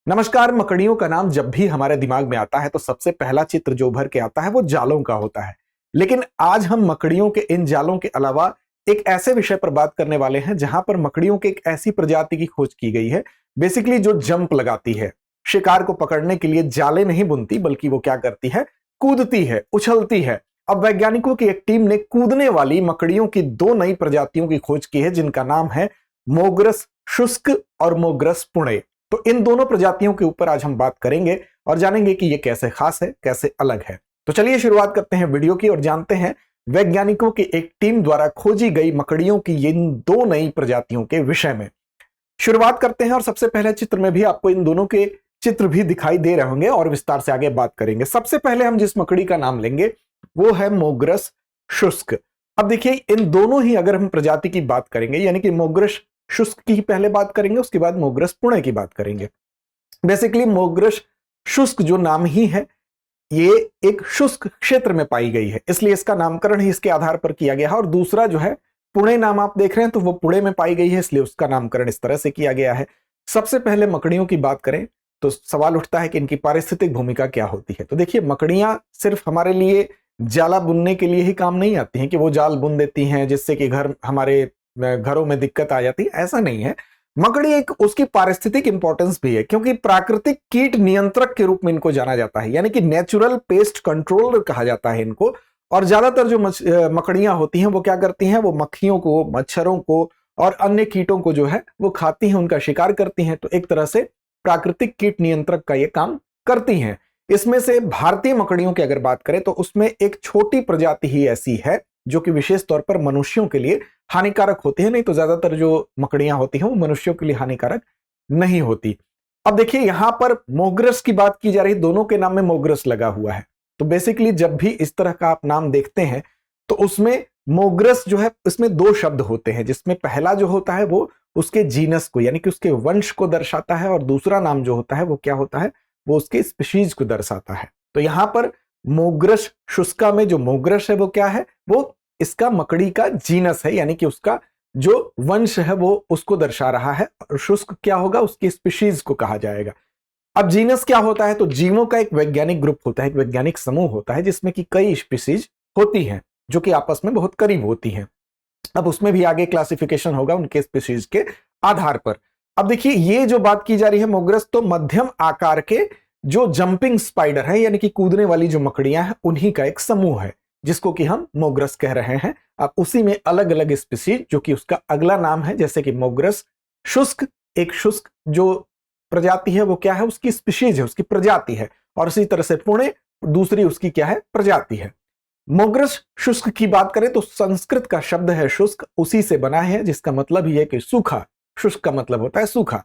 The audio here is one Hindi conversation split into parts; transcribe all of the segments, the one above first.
नमस्कार। मकड़ियों का नाम जब भी हमारे दिमाग में आता है तो सबसे पहला चित्र जो उभर के आता है वो जालों का होता है। लेकिन आज हम मकड़ियों के इन जालों के अलावा एक ऐसे विषय पर बात करने वाले हैं जहां पर मकड़ियों की एक ऐसी प्रजाति की खोज की गई है, बेसिकली जो जंप लगाती है। शिकार को पकड़ने के लिए जाले नहीं बुनती, बल्कि वो क्या करती है, कूदती है, उछलती है। अब वैज्ञानिकों की एक टीम ने कूदने वाली मकड़ियों की दो नई प्रजातियों की खोज की है, जिनका नाम है मोग्रस शुष्क और मोग्रस पुणे। तो इन दोनों प्रजातियों के ऊपर आज हम बात करेंगे और जानेंगे कि ये कैसे खास है, कैसे अलग है। तो चलिए शुरुआत करते हैं वीडियो की और जानते हैं वैज्ञानिकों की एक टीम द्वारा खोजी गई मकड़ियों की इन दो नई प्रजातियों के विषय में। शुरुआत करते हैं और सबसे पहले चित्र में भी आपको इन दोनों के चित्र भी दिखाई दे रहे होंगे और विस्तार से आगे बात करेंगे। सबसे पहले हम जिस मकड़ी का नाम लेंगे वो है मोग्रस शुष्क। अब देखिए, इन दोनों ही अगर हम प्रजाति की बात करेंगे, यानी कि मोग्रस शुष्क की पहले बात करेंगे, उसके बाद मोग्रस पुणे की बात करेंगे। बेसिकली मोग्रस शुष्क जो नाम ही है, ये एक शुष्क क्षेत्र में पाई गई है, इसलिए इसका नामकरण ही इसके आधार पर किया गया है। और दूसरा जो है पुणे नाम आप देख रहे हैं, तो वो पुणे में पाई गई है, इसलिए उसका नामकरण इस तरह से किया गया है। सबसे पहले मकड़ियों की बात करें तो सवाल उठता है कि इनकी पारिस्थितिक भूमिका क्या होती है। तो देखिए, मकड़ियां सिर्फ हमारे लिए जाला बुनने के लिए ही काम नहीं आती हैं कि वो जाल बुन देती हैं जिससे कि हमारे घरों में दिक्कत आ जाती है, ऐसा नहीं है। मकड़ी एक उसकी पारिस्थितिक इंपॉर्टेंस भी है, क्योंकि प्राकृतिक कीट नियंत्रक के रूप में इनको जाना जाता है, यानी कि नेचुरल पेस्ट कंट्रोलर कहा जाता है इनको। और ज्यादातर जो मकड़ियां होती हैं वो क्या करती हैं, वो मक्खियों को, मच्छरों को और अन्य कीटों को जो है वो खाती हैं, उनका शिकार करती हैं। तो एक तरह से प्राकृतिक कीट नियंत्रक का ये काम करती हैं। इसमें से भारतीय मकड़ियों की अगर बात करें तो उसमें एक छोटी प्रजाति ही ऐसी है जो कि विशेष तौर पर मनुष्यों के लिए हानिकारक होती है, नहीं तो ज्यादातर जो मकड़ियां होती हैं वो मनुष्यों के लिए हानिकारक नहीं होती। अब देखिए, यहां पर मोग्रस की बात की जा रही है, दोनों के नाम में मोग्रस लगा हुआ है। तो बेसिकली जब भी इस तरह का आप नाम देखते हैं तो उसमें मोग्रस जो है, इसमें दो शब्द होते हैं, जिसमें पहला जो होता है वो उसके जीनस को, यानी कि उसके वंश को दर्शाता है, और दूसरा नाम जो होता है वो क्या होता है, वो उसके स्पीशीज को दर्शाता है। तो यहां पर मोग्रस शुष्का में जो मोग्रस है वो क्या है, वो इसका मकड़ी का जीनस है, यानी कि उसका जो वंश है वो उसको दर्शा रहा है। और शुष्क क्या होगा, उसकी स्पीशीज को कहा जाएगा। अब जीनस क्या होता है, तो जीवों का एक वैज्ञानिक ग्रुप होता है, एक वैज्ञानिक समूह होता है जिसमें कि कई स्पीशीज होती हैं जो कि आपस में बहुत करीब होती हैं। अब उसमें भी आगे क्लासिफिकेशन होगा उनके स्पीशीज के आधार पर। अब देखिए, ये जो बात की जा रही है मोग्रस, तो मध्यम आकार के जो जंपिंग स्पाइडर है, यानी कि कूदने वाली जो मकड़ियां हैं, उन्हीं का एक समूह है जिसको कि हम मोग्रस कह रहे हैं। अब उसी में अलग अलग स्पीशीज जो कि उसका अगला नाम है, जैसे कि मोग्रस शुष्क, एक शुष्क जो प्रजाति है वो क्या है, उसकी स्पीशीज है, उसकी प्रजाति है। और इसी तरह से पुणे दूसरी उसकी क्या है, प्रजाति है। मोग्रस शुष्क की बात करें तो संस्कृत का शब्द है शुष्क, उसी से बना है, जिसका मतलब ही है कि सूखा। शुष्क का मतलब होता है सूखा।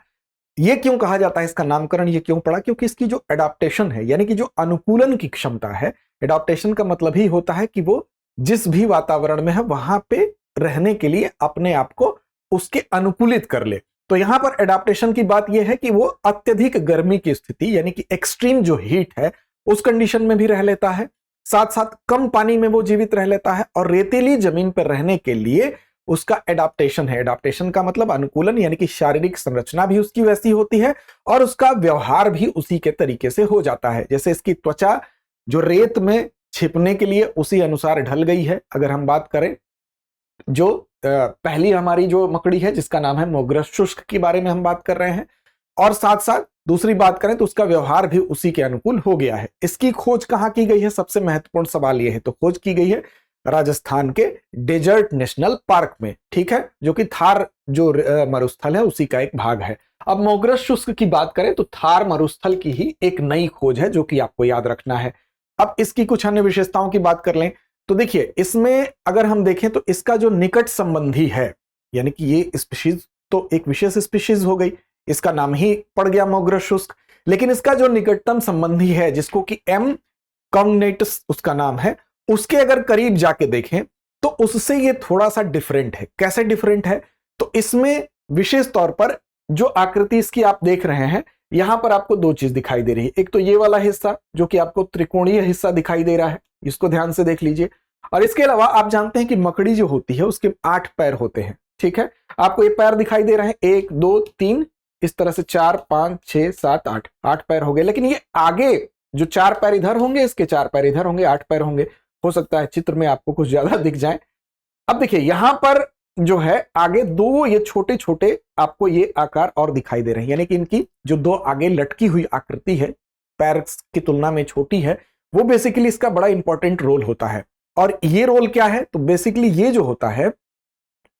ये क्यों कहा जाता है, इसका नामकरण ये क्यों पड़ा, क्योंकि इसकी जो एडाप्टेशन है, यानी कि जो अनुकूलन की क्षमता है, एडाप्टेशन का मतलब ही होता है कि वो जिस भी वातावरण में है वहां पे रहने के लिए अपने आप को उसके अनुकूलित कर ले। तो यहां पर एडाप्टेशन की बात यह है कि वो अत्यधिक गर्मी की स्थिति, यानी कि एक्सट्रीम जो हीट है, उस कंडीशन में भी रह लेता है, साथ साथ कम पानी में वो जीवित रह लेता है, और रेतीली जमीन पर रहने के लिए उसका एडाप्टेशन है। एडाप्टेशन का मतलब अनुकूलन, यानी कि शारीरिक संरचना भी उसकी वैसी होती है और उसका व्यवहार भी उसी के तरीके से हो जाता है। जैसे इसकी त्वचा जो रेत में छिपने के लिए उसी अनुसार ढल गई है। अगर हम बात करें जो पहली हमारी जो मकड़ी है जिसका नाम है मोग्रस शुष्क के बारे में हम बात कर रहे हैं, और साथ साथ दूसरी बात करें तो उसका व्यवहार भी उसी के अनुकूल हो गया है। इसकी खोज कहां की गई है, सबसे महत्वपूर्ण सवाल यह है। तो खोज की गई है राजस्थान के डेजर्ट नेशनल पार्क में, ठीक है, जो कि थार जो मरुस्थल है उसी का एक भाग है। अब मोग्रस शुष्क की बात करें तो थार मरुस्थल की ही एक नई खोज है जो कि आपको याद रखना है। अब इसकी कुछ अन्य विशेषताओं की बात कर लें तो देखिए, इसमें अगर हम देखें तो इसका जो निकट संबंधी है, यानी कि ये स्पीशीज तो एक विशेष स्पीशीज हो गई, इसका नाम ही पड़ गया मोग्रस शुष्क। लेकिन इसका जो निकटतम संबंधी है, जिसको कि एम कॉग्नेटस उसका नाम है, उसके अगर करीब जाके देखें तो उससे ये थोड़ा सा डिफरेंट है। कैसे डिफरेंट है, तो इसमें विशेष तौर पर जो आकृति इसकी आप देख रहे हैं, यहां पर आपको दो चीज दिखाई दे रही है। एक तो ये वाला हिस्सा जो कि आपको त्रिकोणीय हिस्सा दिखाई दे रहा है, इसको ध्यान से देख लीजिए। और इसके अलावा आप जानते हैं कि मकड़ी जो होती है उसके 8 पैर होते हैं, ठीक है। आपको ये पैर दिखाई दे रहे हैं, 1 2 3, इस तरह से 4 5 6 7 8 8 पैर हो गए। लेकिन ये आगे जो 4 पैर इधर होंगे, इसके 4 पैर इधर होंगे, 8 पैर होंगे। हो सकता है चित्र में आपको कुछ ज्यादा दिख जाए। अब देखिए यहां पर जो है आगे दो ये छोटे छोटे आपको ये आकार और दिखाई दे रहे हैं, यानी कि इनकी जो दो आगे लटकी हुई आकृति है पैर की तुलना में छोटी है, वो बेसिकली इसका बड़ा इंपॉर्टेंट रोल होता है। और ये रोल क्या है, तो बेसिकली ये जो होता है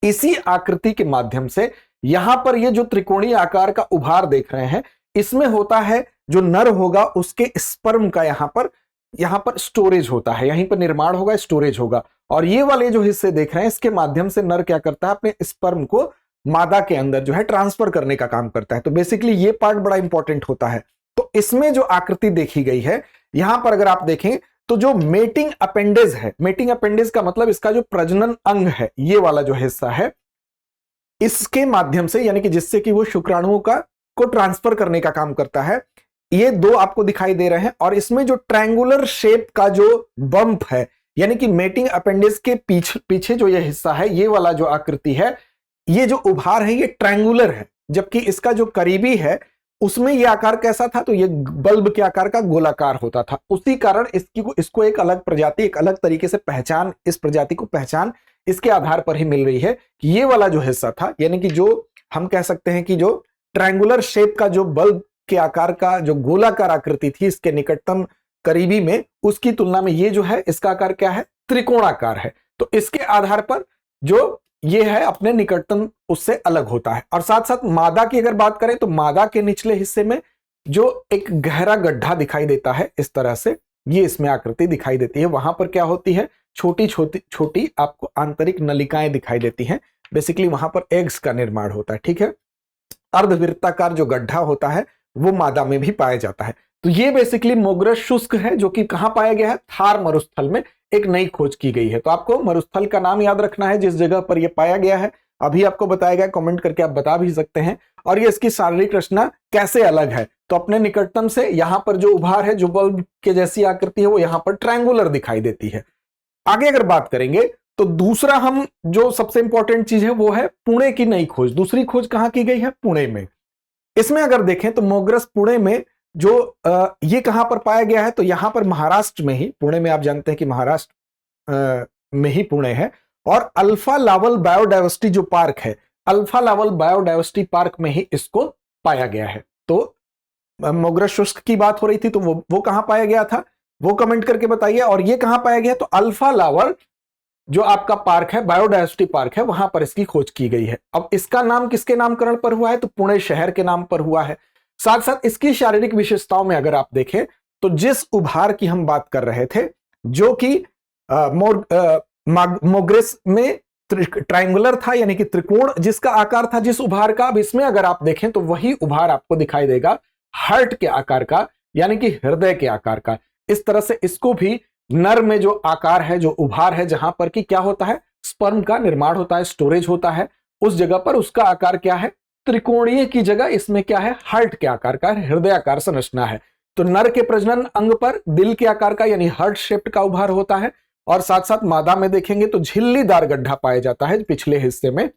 इसी आकृति के माध्यम से यहां पर ये जो त्रिकोणीय आकार का उभार देख रहे हैं, इसमें होता है जो नर होगा उसके स्पर्म का यहां पर स्टोरेज होता है, यहीं पर निर्माण होगा, स्टोरेज होगा। और ये वाले जो हिस्से देख रहे हैं इसके माध्यम से नर क्या करता है, अपने स्पर्म को मादा के अंदर जो है ट्रांसफर करने का काम करता है। तो बेसिकली ये पार्ट बड़ा इंपॉर्टेंट होता है। तो इसमें जो आकृति देखी गई है यहां पर अगर आप देखें तो जो मेटिंग अपेंडेज है, मेटिंग अपेंडेज का मतलब इसका जो प्रजनन अंग है, ये वाला जो हिस्सा है, इसके माध्यम से यानी कि जिससे कि वो शुक्राणुओं को ट्रांसफर करने का काम करता है, ये दो आपको दिखाई दे रहे हैं। और इसमें जो ट्रायंगुलर शेप का जो बम्प है, यानी कि मेटिंग अपेंडेज के पीछे जो ये हिस्सा है, ये वाला जो आकृति है, ये जो उभार है ये ट्रायंगुलर है, जबकि इसका जो करीबी है उसमें ये आकार कैसा था, तो ये बल्ब के आकार का गोलाकार होता था। उसी कारण इसको एक अलग प्रजाति, एक अलग तरीके से पहचान, इस प्रजाति को पहचान इसके आधार पर ही मिल रही है कि ये वाला जो हिस्सा था, यानी कि जो हम कह सकते हैं कि जो ट्रायंगुलर शेप का जो बल्ब के आकार का जो गोलाकार आकृति थी इसके निकटतम करीबी में, उसकी तुलना में ये जो है इसका आकार क्या है, त्रिकोणाकार है। तो इसके आधार पर जो ये है अपने निकटतम उससे अलग होता है। और साथ साथ मादा की अगर बात करें तो मादा के निचले हिस्से में जो एक गहरा गड्ढा दिखाई देता है, इस तरह से ये इसमें आकृति दिखाई देती है। वहां पर क्या होती है, छोटी छोटी छोटी आपको आंतरिक नलिकाएं दिखाई देती हैं। बेसिकली वहां पर एग्स का निर्माण होता है, ठीक है। अर्धवृत्ताकार जो गड्ढा होता है वो मादा में भी पाया जाता है। तो ये बेसिकली मोग्रस शुष्क है, जो कि कहां पाया गया है, थार मरुस्थल में एक नई खोज की गई है। तो आपको मरुस्थल का नाम याद रखना है जिस जगह पर यह पाया गया है। अभी आपको बताया गया, कमेंट करके आप बता भी सकते हैं। और ये इसकी शारीरिक रचना कैसे अलग है, तो अपने निकटतम से यहां पर जो उभार है, जो बल्ब के जैसी आकृति है, वो यहां पर ट्रायंगुलर दिखाई देती है। आगे अगर बात करेंगे तो दूसरा हम जो सबसे इंपॉर्टेंट चीज है वो है पुणे की नई खोज। दूसरी खोज कहां की गई है, पुणे में। इसमें अगर देखें तो मोग्रस पुणे में जो ये कहां पर पाया गया है, तो यहां पर महाराष्ट्र में ही, पुणे में आप जानते हैं कि महाराष्ट्र में ही पुणे है। और अल्फा लावल बायोडाइवर्सिटी जो पार्क है, अल्फा लावल बायोडाइवर्सिटी पार्क में ही इसको पाया गया है। तो मोग्रस शुष्क की बात हो रही थी, तो वो कहां पाया गया था, वो कमेंट करके बताइए। और ये कहां पाया गया, तो अल्फा लावल जो आपका पार्क है, बायोडाइवर्सिटी पार्क है, वहां पर इसकी खोज की गई है। अब इसका नाम किसके नामकरण पर हुआ है, तो पुणे शहर के नाम पर हुआ है। साथ साथ इसकी शारीरिक विशेषताओं में अगर आप देखें तो जिस उभार की हम बात कर रहे थे, जो कि मोग्रेस में ट्रायंगुलर था, यानी कि त्रिकोण जिसका आकार था जिस उभार का, अब इसमें अगर आप देखें तो वही उभार आपको दिखाई देगा हार्ट के आकार का, यानी कि हृदय के आकार का। इस तरह से इसको भी नर में जो आकार है, जो उभार है, जहां पर कि क्या होता है, स्पर्म का निर्माण होता है, स्टोरेज होता है, उस जगह पर उसका आकार क्या है, त्रिकोणीय की जगह इसमें क्या है, हार्ट के आकार का, हृदय आकार संरचना है। तो नर के प्रजनन अंग पर दिल के आकार का यानी हार्ट शेप्ड का उभार होता है। और साथ साथ मादा में देखेंगे तो झिल्लीदार गड्ढा पाया जाता है पिछले हिस्से में,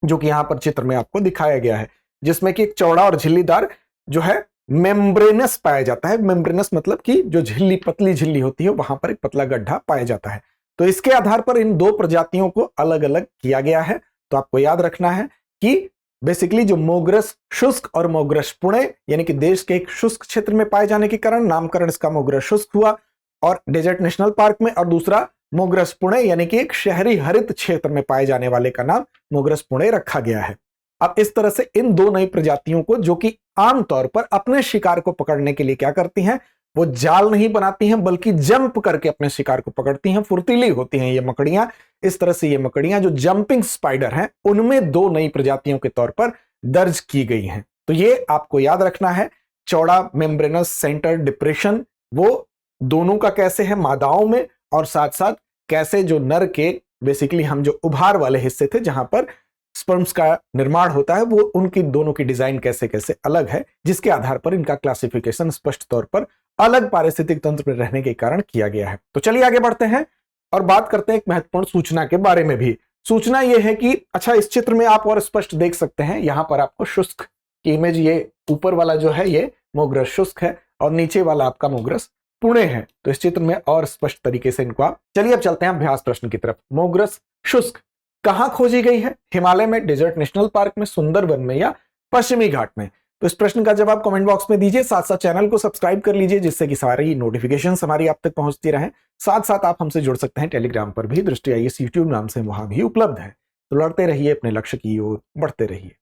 जो कि यहां पर चित्र में आपको दिखाया गया है, जिसमें कि एक चौड़ा और झिल्लीदार जो है मेम्ब्रेनस पाया जाता है। मेम्ब्रेनस मतलब कि जो झिल्ली, पतली झिल्ली होती है, वहां पर एक पतला गड्ढा पाया जाता है। तो इसके आधार पर इन दो प्रजातियों को अलग अलग किया गया है। तो आपको याद रखना है कि बेसिकली जो मोग्रस शुष्क और मोग्रस पुणे, यानी कि देश के एक शुष्क क्षेत्र में पाए जाने के कारण नामकरण इसका मोग्रस शुष्क हुआ और डेजर्ट नेशनल पार्क में, और दूसरा मोग्रस पुणे यानी कि एक शहरी हरित क्षेत्र में पाए जाने वाले का नाम मोग्रस पुणे रखा गया है। अब इस तरह से इन दो नई प्रजातियों को, जो कि आमतौर पर अपने शिकार को पकड़ने के लिए क्या करती हैं, वो जाल नहीं बनाती हैं बल्कि जंप करके अपने शिकार को पकड़ती हैं। फुर्तीली होती हैं ये मकड़ियां। इस तरह से ये मकड़ियां जो जंपिंग स्पाइडर हैं, उनमें दो नई प्रजातियों के तौर पर दर्ज की गई हैं। तो ये आपको याद रखना है। चौड़ा मेम्ब्रेनस सेंटर डिप्रेशन वो दोनों का कैसे है मादाओं में, और साथ साथ कैसे जो नर के बेसिकली हम जो उभार वाले हिस्से थे जहां पर स्पर्म्स का निर्माण होता है, वो उनकी दोनों की डिजाइन कैसे कैसे अलग है, जिसके आधार पर इनका क्लासिफिकेशन स्पष्ट तौर पर अलग पारिस्थितिक तंत्र में रहने के कारण किया गया है। तो चलिए आगे बढ़ते हैं और बात करते हैं एक महत्वपूर्ण सूचना के बारे में भी। सूचना यह है कि अच्छा, इस चित्र में आप और स्पष्ट देख सकते हैं, यहां पर आपको शुष्क कि इमेज ये ऊपर वाला जो है ये मोग्रस शुष्क है और नीचे वाला आपका मोग्रस पुणे है। तो इस चित्र में और स्पष्ट तरीके से इनको आप, चलिए अब चलते हैं अभ्यास प्रश्न की तरफ। मोग्रस शुष्क कहां खोजी गई है? हिमालय में, डेजर्ट नेशनल पार्क में, सुंदरवन में या पश्चिमी घाट में? तो इस प्रश्न का जवाब कमेंट बॉक्स में दीजिए। साथ साथ चैनल को सब्सक्राइब कर लीजिए जिससे कि सारी नोटिफिकेशंस हमारी आप तक पहुंचती रहें। साथ साथ आप हमसे जुड़ सकते हैं टेलीग्राम पर भी, दृष्टि आईएएस यूट्यूब नाम से वहां भी उपलब्ध है। तो लड़ते रहिए, अपने लक्ष्य की ओर बढ़ते रहिए।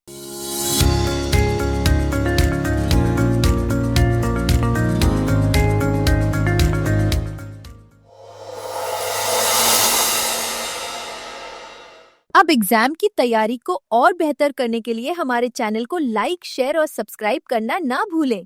अब एग्जाम की तैयारी को और बेहतर करने के लिए हमारे चैनल को लाइक, शेयर और सब्सक्राइब करना ना भूलें।